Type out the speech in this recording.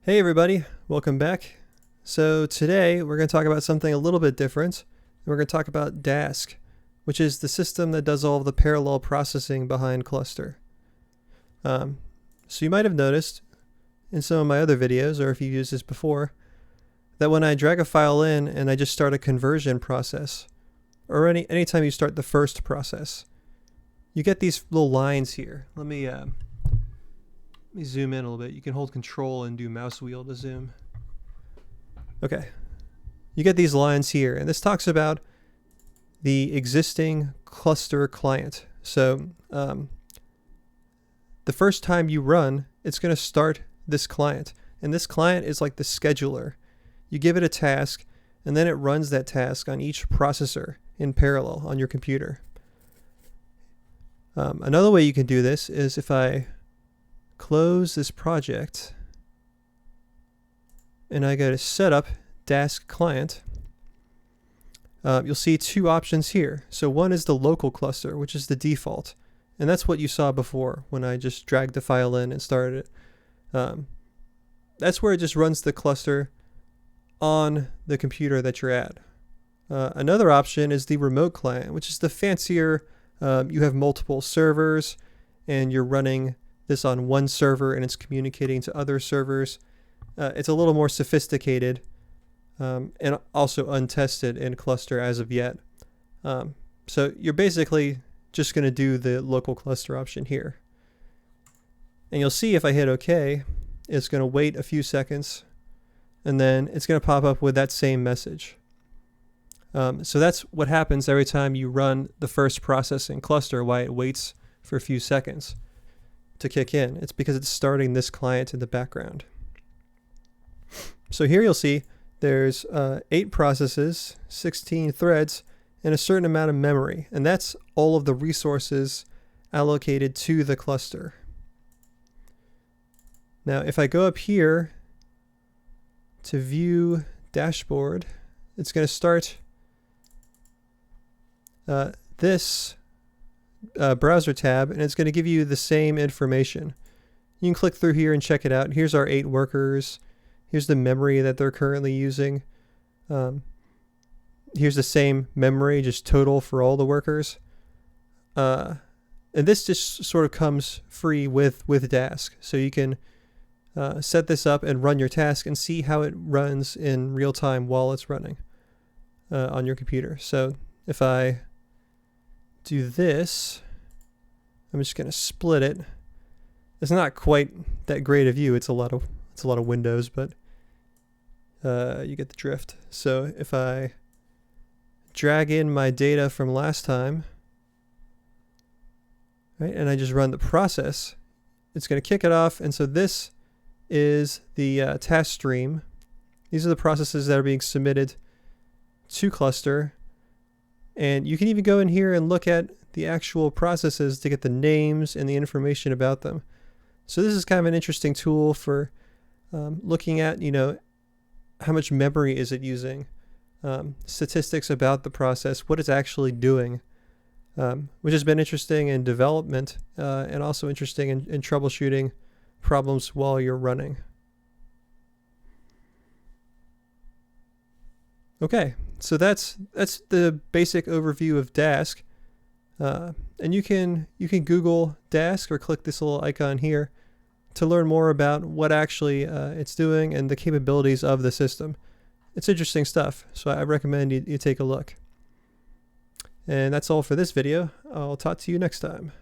Hey everybody, welcome back. So today we're going to talk about something a little bit different. We're going to talk about Dask, which is the system that does all of the parallel processing behind Kluster. So you might have noticed in some of my other videos, or if you've used this before, that when I drag a file in and I just start a conversion process, or anytime you start the first process, you get these little lines here. Let me zoom in a little bit. You can hold control and do mouse wheel to zoom. Okay. You get these lines here, and this talks about the existing Kluster client. So the first time you run, it's going to start this client. And this client is like the scheduler. You give it a task, and then it runs that task on each processor in parallel on your computer. Another way you can do this is if I close this project and I go to setup Dask client, you'll see two options here. So one is the local cluster, which is the default, and that's what you saw before when I just dragged the file in and started it. That's where it just runs the cluster on the computer that you're at. Another option is the remote client, which is the fancier. You have multiple servers and you're running this on one server and it's communicating to other servers. It's a little more sophisticated and also untested in Kluster as of yet. So you're basically just going to do the local cluster option here. And you'll see if I hit OK, it's going to wait a few seconds and then it's going to pop up with that same message. So that's what happens every time you run the first process in Kluster, why it waits for a few seconds to kick in. It's because it's starting this client in the background. So here you'll see there's 8 processes, 16 threads, and a certain amount of memory. And that's all of the resources allocated to the cluster. Now if I go up here to view dashboard, it's going to start this browser tab, and it's going to give you the same information. You can click through here and check it out. Here's our 8 workers. Here's the memory that they're currently using. Here's the same memory, just total for all the workers. And this just sort of comes free with Dask. So you can set this up and run your task and see how it runs in real time while it's running on your computer. So if I do this, I'm just going to split it. It's not quite that great a view. It's a lot of windows, but you get the drift. So if I drag in my data from last time, right, and I just run the process, it's going to kick it off. And so this is the task stream. These are the processes that are being submitted to Kluster. And you can even go in here and look at the actual processes to get the names and the information about them. So this is kind of an interesting tool for looking at, how much memory is it using, statistics about the process, what it's actually doing, which has been interesting in development and also interesting in troubleshooting problems while you're running. Okay, so that's the basic overview of Dask, and you can Google Dask or click this little icon here to learn more about what actually it's doing and the capabilities of the system. It's interesting stuff, so I recommend you take a look. And that's all for this video. I'll talk to you next time.